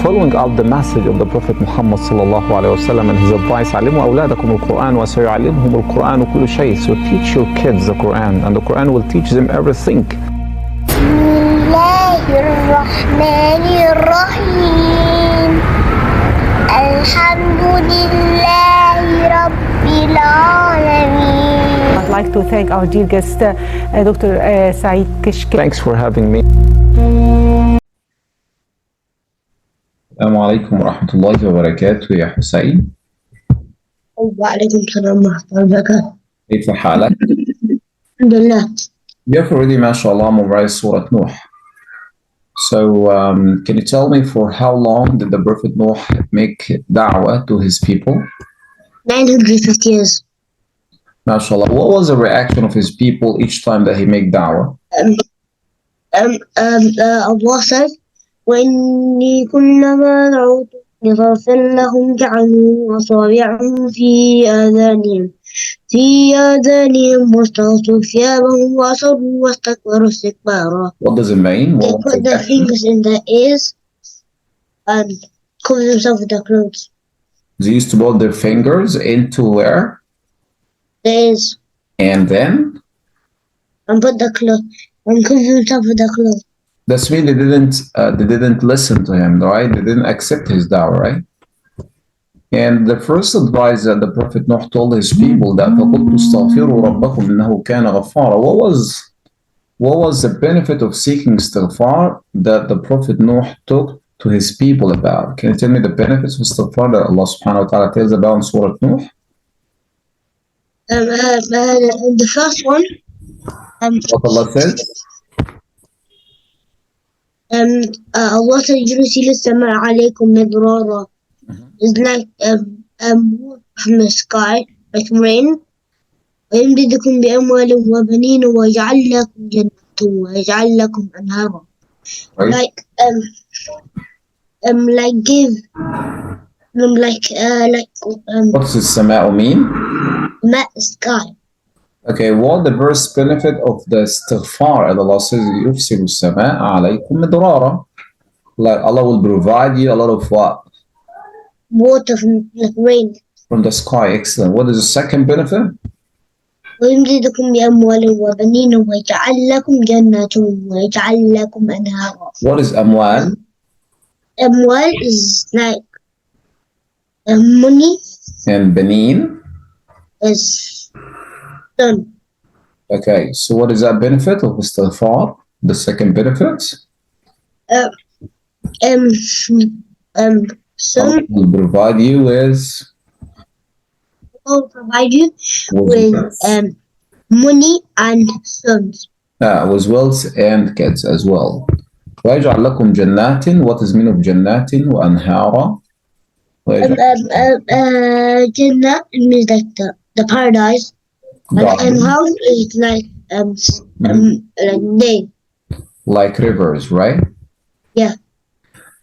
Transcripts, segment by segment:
following up the message of the Prophet Muhammad sallallahu alaihi wasallam and his advice, علموا أولادكم القرآن وسيعلمهم القرآن كل شيء. So teach your kids the Quran, and the Quran will teach them everything. بسم الله الرحمن الرحيم الحمد لله رب العالمين. I'd like to thank our dear guest, Dr. Saeed Kishke. Thanks for having me. السلام عليكم ورحمة الله وبركاته يا حسين. وعليكم السلام ورحمة الله وبركاته. كيف حالك؟ الحمد لله. You have already, mashallah, memorized Surah Nuh. So, can you tell me for how long did the Prophet Nuh make da'wah to his people? 950 years. Mashallah, what was the reaction of his people each time that he made da'wah? Allah said, وإني كلما دعوت لتغفر لهم جعلوا أصابعهم في آذانهم واستغشوا ثيابهم وأصروا واستكبروا استكبارا. What does it mean? They put their fingers in their ears and cover themselves with their clothes. They used to put their fingers into where? Their ears. And then? And put the clothes and cover themselves with their clothes. That's mean they didn't listen to him, right? They didn't accept his da'wah, right? And the first advice that the Prophet Nuh told his people that فَقُلْتُ اسْتَغْفِرُوا رَبَّكُمْ إِنَّهُ كَانَ غَفَّارًا. What was the benefit of seeking istighfar that the Prophet Nuh took to his people about? Can you tell me the benefits of istighfar that Allah subhanahu wa ta'ala tells about in Surah Nuh? The first one, What Allah says? Allah said, يُرْسِلُ السَّمَاءَ عَلَيْكُمْ مِدْرَارًا. It's like water from the sky, like rain. وَيُمْدِدْكُمْ بِأَمْوَالٍ وَبَنِينَ وَيَجْعَلْ لَكُمْ جَنَّاتٍ وَيَجْعَلْ لَكُمْ أَنْهَارًا. What does السماء mean? Sky. Okay, what the verse benefit of the istighfar? And Allah says, يُرْسِلُ السَّمَاءَ عَلَيْكُمْ مِدْرَارًا. Like Allah will provide you a lot of what? Water from like rain. From the sky. Excellent. What is the second benefit? ويمددكم بأموال وبنين ويجعل لكم جنات ويجعل لكم أنهارا. What is amwal? Amwal is like money. And banin is son. Okay, so what is that benefit of istighfar? The second benefit? Son will provide you with money and sons. With wealth and kids as well. ويجعل لكم جنات. What is mean of جنات وأنهارا? Jannah means like the paradise. And house is like day. Like rivers, right? Yeah.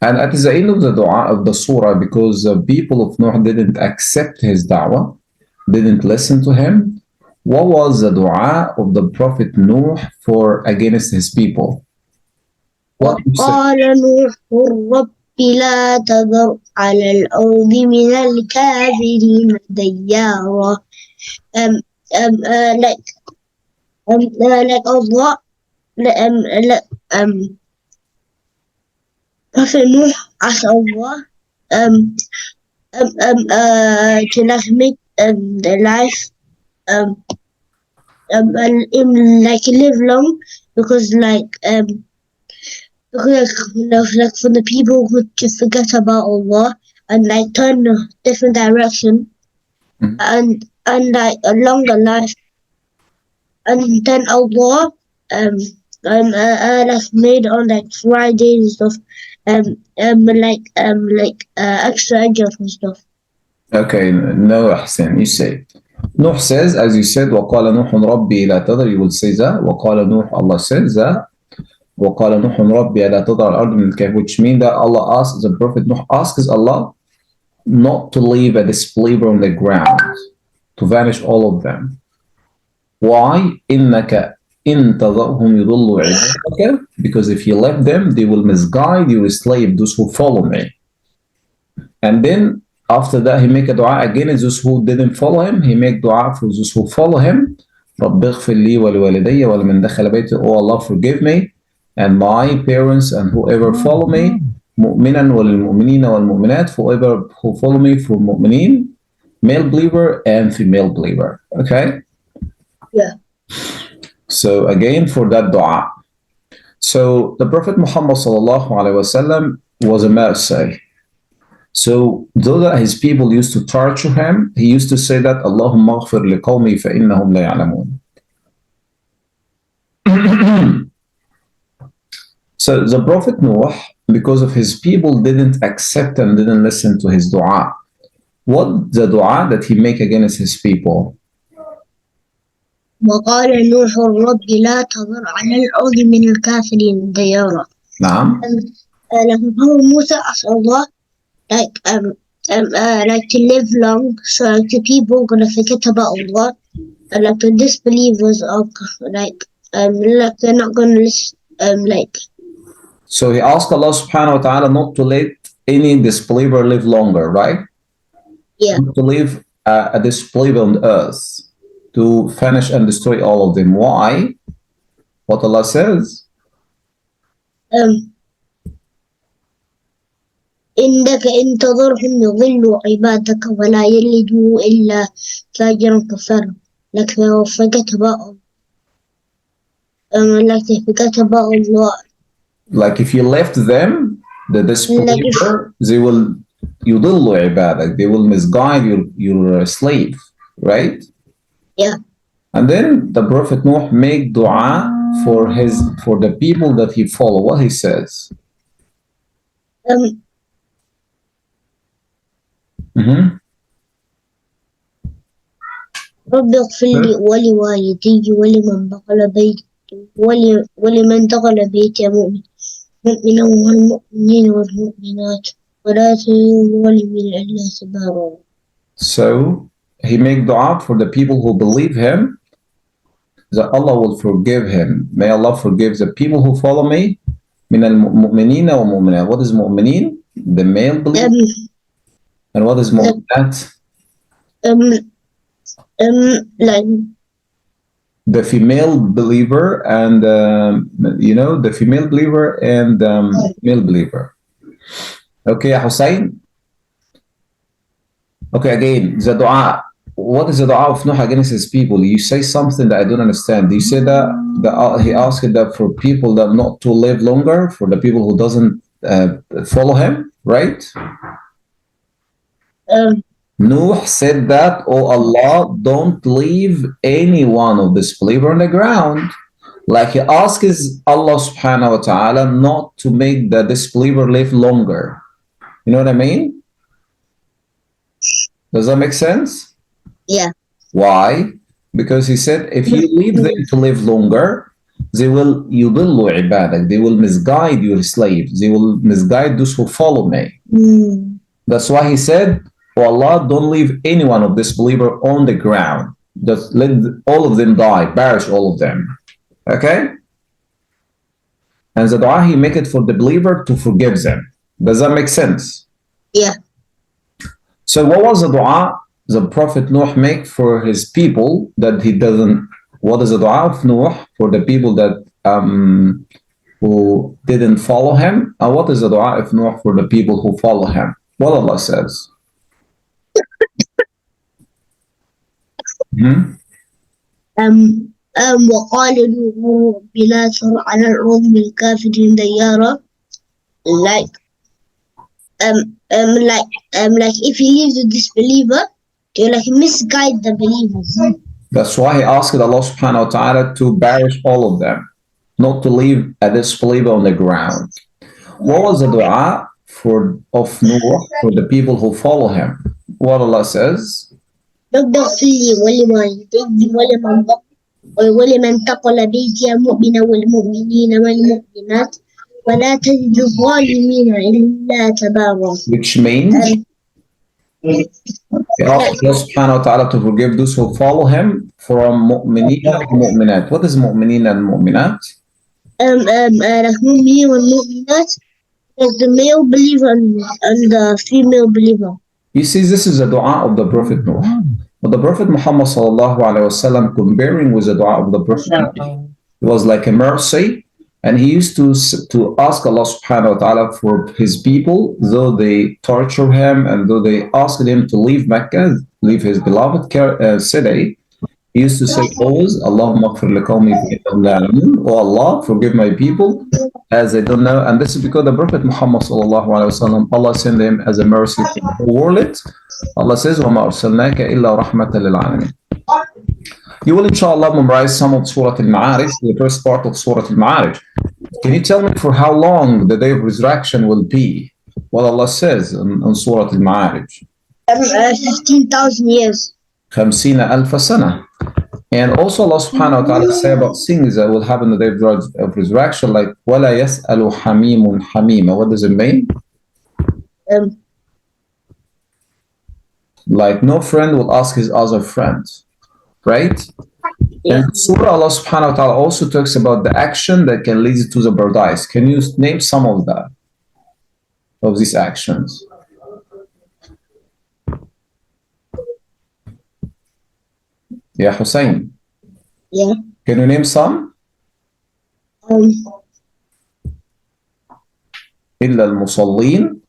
And at the end of the dua of the surah, because the people of Nuh didn't accept his da'wah, didn't listen to him, what was the dua of the Prophet Nuh for against his people? What قال نوح رب لا تذر على الأرض من الكافرين ديارا. Like Allah, Prophet Nuh asked Allah to like make their life like live long, because for the people who just forget about Allah and like turn a different direction, and like a longer life, and then Allah like made on like Fridays and stuff, extra ajr and stuff. Okay, no, Ahsan, you say. Nuh says, as you said, وَقَالَ نُوحٌ رَبِّي لَا تَذَرْ, you will say that. وَقَالَ نُوح, Allah says that. وَقَالَ نُوحٌ رَبِّي لَا تَذَرْ الْأَرْضَ مِنَ الْكَافِرِينَ, which means that Allah asks, the Prophet Nuh asks Allah not to leave a disbeliever on the ground, to vanish all of them. Why? إِنَّكَ إِن تَذَرْهُمْ يُضِلُّوا عِبَادَكَ, because if you left them, they will misguide your slave, those who follow me. And then after that, he make a dua against those who didn't follow him. He make dua for those who follow him. رب اغفر لي ولوالدي ولمن دخل بيتي. Oh Allah, forgive me and my parents and whoever follow me. مؤمنا وللمؤمنين والمؤمنات. Whoever who follow me for مؤمنين, male believer and female believer. Okay? Yeah. So again for that dua. So the Prophet Muhammad sallallahu alaihi wasallam was a mercy. So though that his people used to torture him, he used to say that Allahumma aghfir liqawmi fa innahum la ya'lamun. So the Prophet Nuh, because of his people didn't accept and didn't listen to his dua. What the dua that he make against his people? وقال نوح رب لا تذر على الأرض من الكافرين ديارا. نعم. لكن هو موسى asked Allah like to live long, so like the people gonna forget about Allah, and like the disbelievers are like they're not gonna listen like. So he asked Allah subhanahu wa ta'ala not to let any disbeliever live longer, right? Yeah. Not to leave a disbeliever on earth, to finish and destroy all of them. Why? What Allah says? إنك إن تضرهم يضلوا عبادك ولا يلدوا إلا فاجرا كفارا. Like they forget about like they forget about Allah. Like if you left them, the disbeliever, they will يضلوا عبادك. They will misguide your slave, right? Yeah. And then the Prophet Nuh make dua for the people that he follow. What he says? رب اغفر لي ولوالدي ولمن دخل بيتي ولمن دخل بيتي مؤمنا والمؤمنين والمؤمنات ولا تزد الظالمين إلا تبارا. So he make dua for the people who believe him, that Allah will forgive him. May Allah forgive the people who follow me. من المؤمنين والمؤمنات. What is مؤمنين? The male believer. And what is مؤمنات? Like the female believer and the female believer and male believer. Okay, Hussein. Okay, again, the dua. What is the dua of Nuh against his people? You say something that I don't understand. You say that he asked that for people that not to live longer, for the people who doesn't follow him, right? Nuh said that, oh Allah, don't leave any one of this believer on the ground. Like he asks Allah subhanahu wa ta'ala not to make the disbeliever live longer. You know what I mean? Does that make sense? Yeah. Why? Because he said if you leave them to live longer, they will yudillu ibadak. They will misguide your slaves. They will misguide those who follow me. That's why he said, oh Allah, don't leave any one of this believer on the ground. Just let all of them die, perish all of them. Okay? And the dua he make it for the believer to forgive them. Does that make sense? Yeah. So what was the dua the Prophet Nuh make for his people that he doesn't? What is the dua of Nuh for the people that who didn't follow him? And what is the dua of Nuh for the people who follow him? What Allah says? وقال نوح بلا تر على الأرض من الكافرين ديارا. Like if he leaves the disbeliever, to like misguide the believers. That's why he asked Allah subhanahu wa ta'ala to perish all of them, not to leave a disbeliever on the ground. What was the dua of Noah for the people who follow him? What Allah says? رب اغفر لي ولوالدي ولمن دخل بيتي مؤمنا والمؤمنين والمؤمنات ولا تزد الظالمين إلا تبارا. Which means he asked Allah subhanahu wa ta'ala to forgive those who follow him from mu'mineen and mu'minat. What is mu'mineen and mu'minat? المؤمنين والمؤمنات There's the male believer and the female believer. You see, this is the dua of the Prophet Nuh. But the Prophet Muhammad sallallahu alaihi wasallam, comparing with the dua of the Prophet Nuh, it was like a mercy, and he used to ask Allah subhanahu wa ta'ala for his people, though they torture him and though they asked him to leave Mecca, leave his beloved city. He used to say always, Allahumma gfir li qawmi fa innahum la ya'lamun. Oh Allah, forgive my people as they don't know. And this is because the Prophet Muhammad sallallahu alaihi wasallam, Allah sent him as a mercy for the whole world. Allah says, وَمَا أَرْسَلْنَاكَ إِلَّا رَحْمَةً لِلْعَالَمِينَ. You will inshallah memorize some of Surah Al-Ma'arij, the first part of Surah Al-Ma'arij. Can you tell me for how long the day of resurrection will be? What Allah says in Surah Al-Ma'arij? 15,000 years. 50,000 سنة. And also Allah subhanahu wa ta'ala say about things that will happen in the day of resurrection, like وَلَا يَسْأَلُ حَمِيمٌ حَمِيمًا. What does it mean? Like no friend will ask his other friend, right? Yeah. And Surah Allah subhanahu wa ta'ala also talks about the action that can lead to the paradise. Can you name some of that, of these actions? Yeah, Hussein. Yeah. Can you name some? إلا المصلين.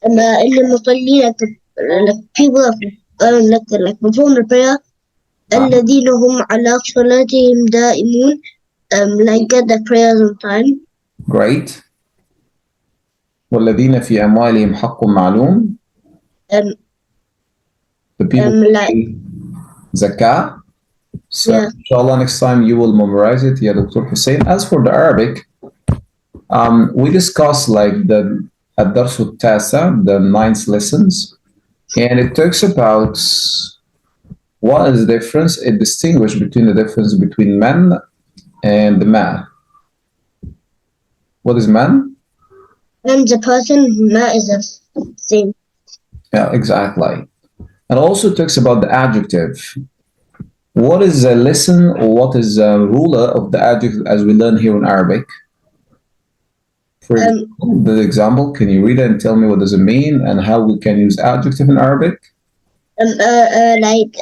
إلا المصلين, like people like perform the prayer. الذين هم على صلاتهم دائمون, like get the prayers on time. Great. والذين في أموالهم حق معلوم. The people like pay zakah. So yeah. inshallah next time you will memorize it, yeah, Dr. Hussein. As for the Arabic, we discussed like the الدرس التاسع, the 9th lessons, and it talks about what is the difference. It distinguishes between the difference between man and ma. What is man? Man is a person, ma is a thing. Yeah, exactly. And also talks about the adjective. What is the lesson or what is the ruler of the adjective as we learn here in Arabic? For example, can you read it and tell me what does it mean and how we can use adjective in Arabic? Like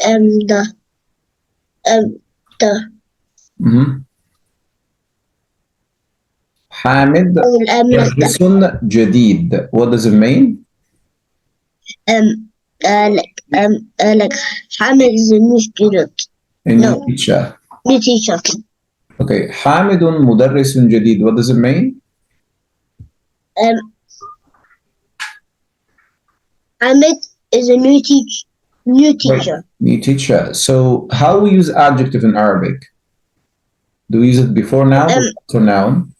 حامد مدرس جديد. What does it mean? Like Hamid is a new student. A new teacher. New teacher. Okay. حامد مدرس جديد. What does it mean? Hamid is a new teacher. New teacher. Right. New teacher. So how we use adjective in Arabic? Do we use it before noun or after noun?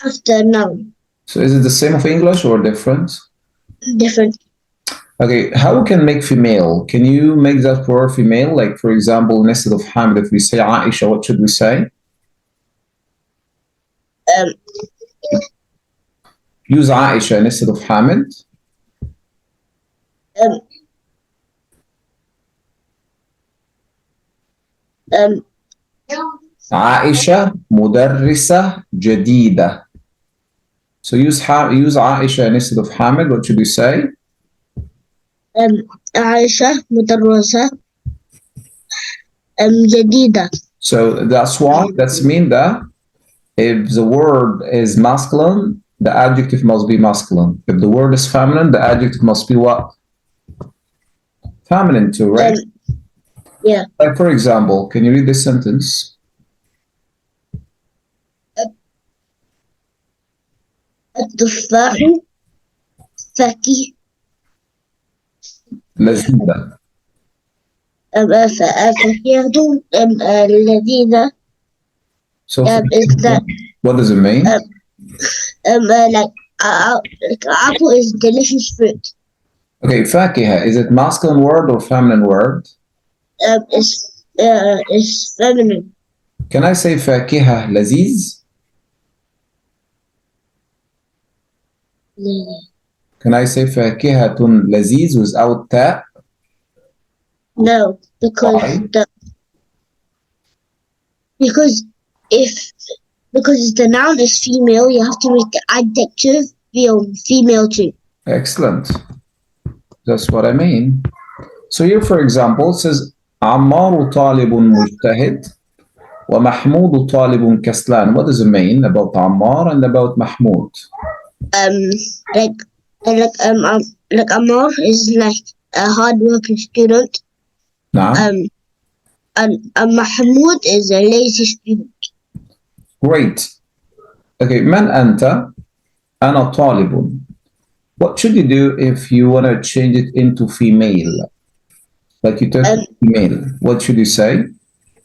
After noun. So is it the same of English or different? Different. Okay, how we can make female? Can you make that word female? Like for example, instead of Hamid, if we say Aisha, what should we say? Use Aisha instead of Hamid. عائشة مدرسة جديدة. So use Aisha instead of Hamid. What should we say? عائشة مدرسة جديدة. So that's why that's mean that if the word is masculine, the adjective must be masculine. If the word is feminine, the adjective must be what? Feminine too, right? Yeah. Like for example, can you read this sentence? التفاح فاكهة لذيذة. فاكهة لذيذة. So is that what does it mean? Like apple is delicious fruit. Okay, فاكهة, is it masculine word or feminine word? It's feminine. Can I say فاكهة لذيذ? Can I say فاكهة لذيذ without تاء? No, because Why? because if the noun is female, you have to make the adjective female too. Excellent. That's what I mean. So here, for example, it says عمار طالب مجتهد ومحمود طالب كسلان. What does it mean about Ammar and about Mahmoud? Like like Amar is like a hard-working student. نعم. And Mahmoud is a lazy student. Great. Okay, من أنت؟ أنا طالب. What should you do if you want to change it into female? Like you took female. What should you say?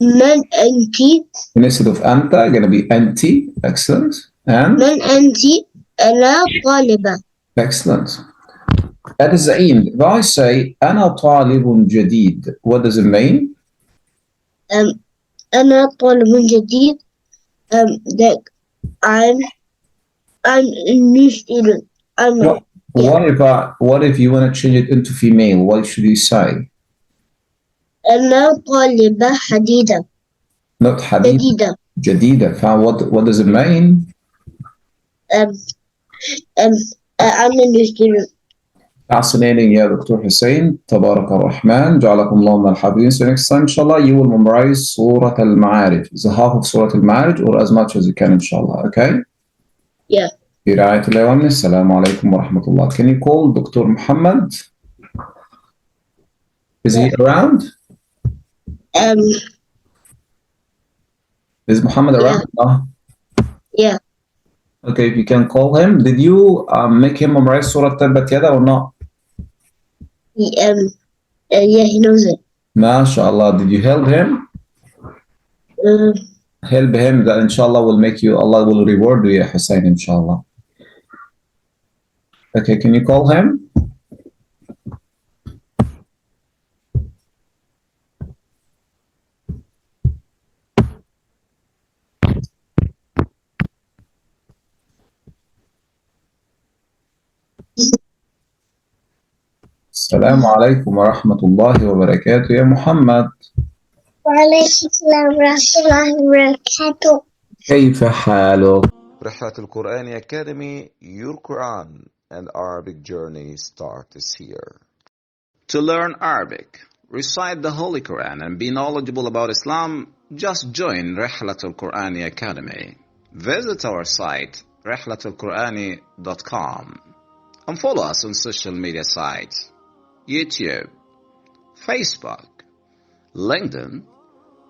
من أنتِ؟ Instead of أنت, going to be أنتِ. Excellent. And? من أنتِ؟ أنا طالبة. Excellent. At the end, if I say أنا طالب جديد, what does it mean? أنا طالب جديد. Like I'm a new student. What if you want to change it into female? What should you say? أنا طالبة حديدة. Not حديدة. جديدة. What does it mean? I'm a new student. Fascinating, yeah, Dr. Hussein. Tabarak ar-Rahman. Ja'alakum Allah min al-Habibin. So next time, inshallah, you will memorize Surah Al-Ma'arij. It's a half of Surah Al-Ma'arij or as much as you can, inshallah. Okay? Yeah. Assalamu alaikum wa rahmatullah. Can you call Dr. Muhammad? Is he around? Is Muhammad around? Yeah. Okay, if you can call him. Did you make him memorize Surah Tabbat Yada or not? Yeah, he knows it. MashaAllah. Did you help him? Help him, that inshallah will make you, Allah will reward you, ya Hussein, inshallah. Okay, can you call him? Assalamu alaikum wa rahmatullahi wa barakatuh, ya Muhammad. وعليكم السلام ورحمة الله وبركاته. كيف حالك؟ Rihlatal-Quran Academy, your Quran and Arabic journey starts here. To learn Arabic, recite the Holy Quran and be knowledgeable about Islam, just join Rihlatal-Quran Academy. Visit our site rihlatalqurani.com and follow us on social media sites YouTube, Facebook, LinkedIn,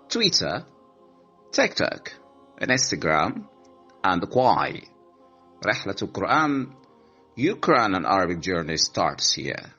Twitter, TikTok, and Instagram, and Quai. Rihlatal-Quran, your Quran and Arabic journey starts here.